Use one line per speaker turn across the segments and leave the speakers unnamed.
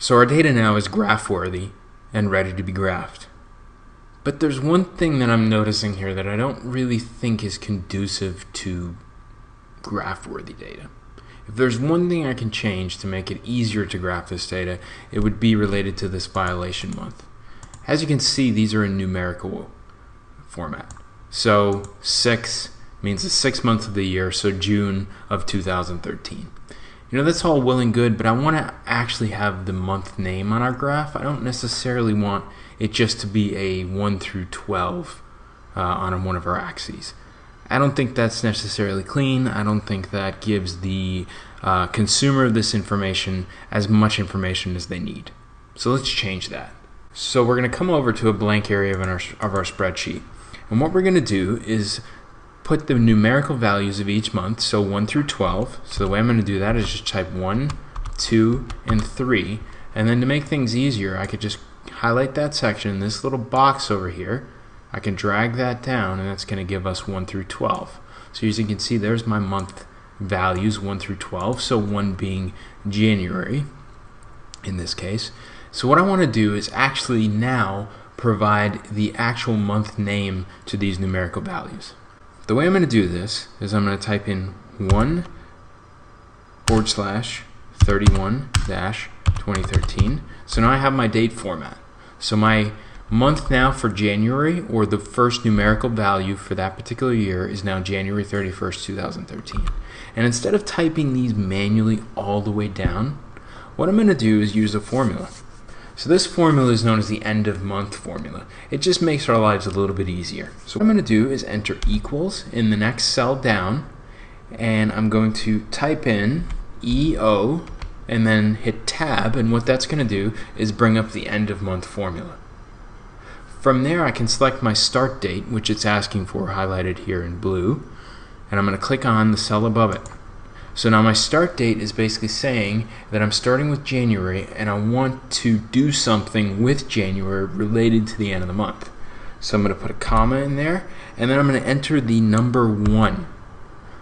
So our data now is graph-worthy and ready to be graphed. But there's one thing that I'm noticing here that I don't really think is conducive to graph-worthy data. If there's one thing I can change to make it easier to graph this data, it would be related to this violation month. As you can see, these are in numerical format. So 6 means the 6th month of the year, so June of 2013. You know, that's all well and good, but I want to actually have the month name on our graph. I don't necessarily want it just to be a 1 through 12 on one of our axes. I don't think that's necessarily clean. I don't think that gives the consumer of this information as much information as they need. So let's change that. So we're going to come over to a blank area of our spreadsheet. And what we're going to do is put the numerical values of each month, so 1 through 12. So the way I'm going to do that is just type 1, 2, and 3. And then to make things easier, I could just highlight that section, this little box over here. I can drag that down, and that's going to give us 1 through 12. So as you can see, there's my month values, 1 through 12, so 1 being January in this case. So what I want to do is actually now provide the actual month name to these numerical values. The way I'm going to do this is I'm going to type in 1/31-2013. So now I have my date format. So my month now for January, or the first numerical value for that particular year, is now January 31st, 2013. And instead of typing these manually all the way down, what I'm going to do is use a formula. So this formula is known as the end of month formula. It just makes our lives a little bit easier. So what I'm going to do is enter equals in the next cell down, and I'm going to type in EO and then hit tab, and what that's going to do is bring up the end of month formula. From there I can select my start date, which it's asking for, highlighted here in blue, and I'm going to click on the cell above it. So now my start date is basically saying that I'm starting with January and I want to do something with January related to the end of the month. So I'm going to put a comma in there, and then I'm going to enter the number 1.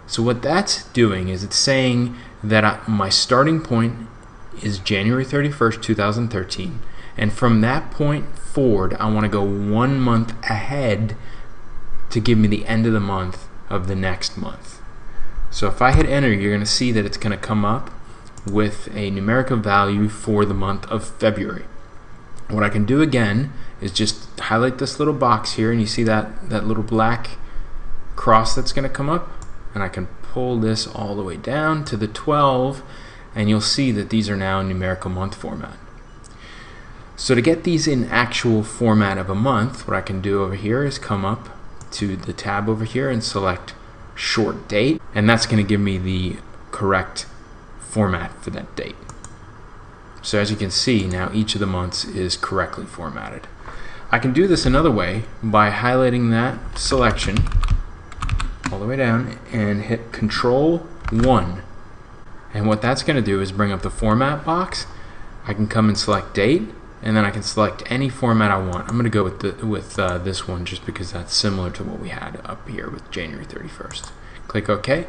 So what that's doing is it's saying that my starting point is January 31st, 2013, and from that point forward I want to go 1 month ahead to give me the end of the month of the next month. So if I hit enter, you're going to see that it's going to come up with a numerical value for the month of February. What I can do again is just highlight this little box here, and you see that little black cross that's going to come up, and I can pull this all the way down to the 12, and you'll see that these are now in numerical month format. So to get these in actual format of a month, what I can do over here is come up to the tab over here and select short date, and that's going to give me the correct format for that date. So as you can see, now each of the months is correctly formatted. I can do this another way by highlighting that selection all the way down and hit Control 1, and what that's going to do is bring up the format box. I can come and select date, and then I can select any format I want. I'm going to go with this one just because that's similar to what we had up here with January 31st. Click OK,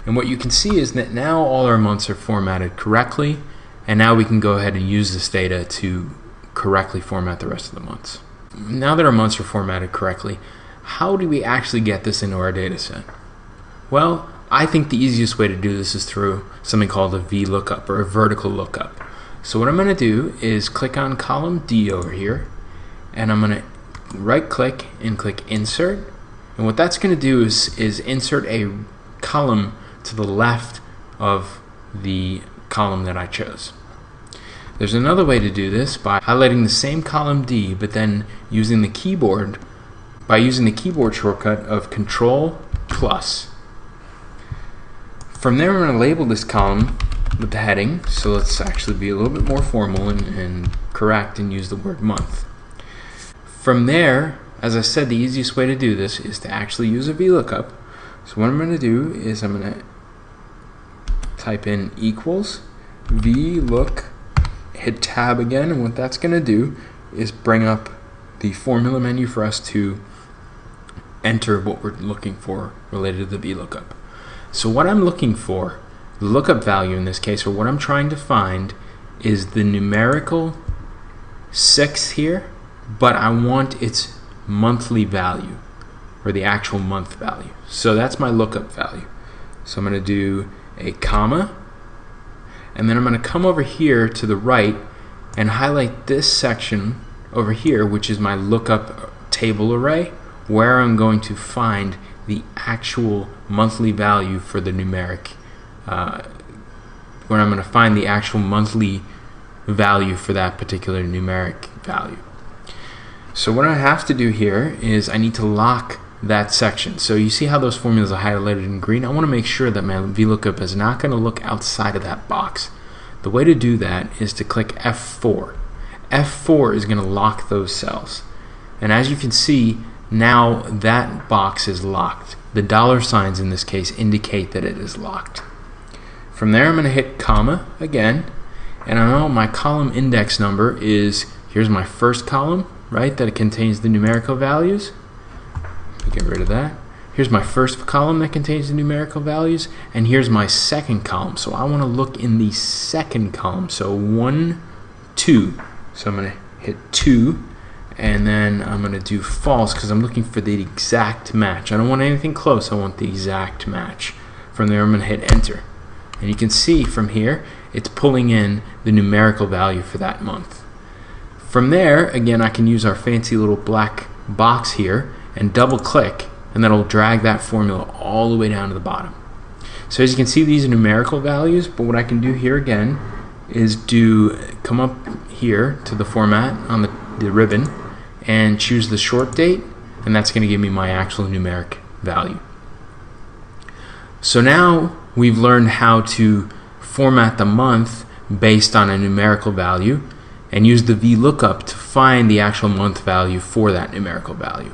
and what you can see is that now all our months are formatted correctly, and now we can go ahead and use this data to correctly format the rest of the months. Now that our months are formatted correctly, how do we actually get this into our data set? Well, I think the easiest way to do this is through something called a vlookup, or a vertical lookup. So what I'm going to do is click on column D over here, and I'm going to right click and click insert, and what that's going to do is insert a column to the left of the column that I chose. There's another way to do this by highlighting the same column D, but then using the keyboard shortcut of Control+. From there I'm going to label this column with the heading, so let's actually be a little bit more formal and correct and use the word month. From there, as I said, the easiest way to do this is to actually use a vlookup. So what I'm going to do is I'm going to type in equals vlook, hit tab again, and what that's going to do is bring up the formula menu for us to enter what we're looking for related to the vlookup. So what I'm looking for, the lookup value in this case, or what I'm trying to find, is the numerical 6 here, but I want its monthly value, or the actual month value. So that's my lookup value. So I'm going to do a comma, and then I'm going to come over here to the right and highlight this section over here, which is my lookup table array, where I'm going to find the actual monthly value for the numeric, where I'm going to find the actual monthly value for that particular numeric value. So what I have to do here is I need to lock that section. So you see how those formulas are highlighted in green? I want to make sure that my VLOOKUP is not going to look outside of that box. The way to do that is to click F4. F4 is going to lock those cells. And as you can see, now that box is locked. The dollar signs in this case indicate that it is locked. From there I'm going to hit comma again, and I know my column index number is, here's my first column, right, that it contains the numerical values. Get rid of that. Here's my first column that contains the numerical values, and here's my second column. So I want to look in the second column. So 1, 2. So I'm going to hit 2, and then I'm going to do false because I'm looking for the exact match. I don't want anything close. I want the exact match. From there I'm going to hit enter. And you can see from here it's pulling in the numerical value for that month. From there, again, I can use our fancy little black box here and double click, and that'll drag that formula all the way down to the bottom. So as you can see, these are numerical values, but what I can do here again is come up here to the format on the ribbon and choose the short date, and that's going to give me my actual numeric value. So now we've learned how to format the month based on a numerical value and use the VLOOKUP to find the actual month value for that numerical value.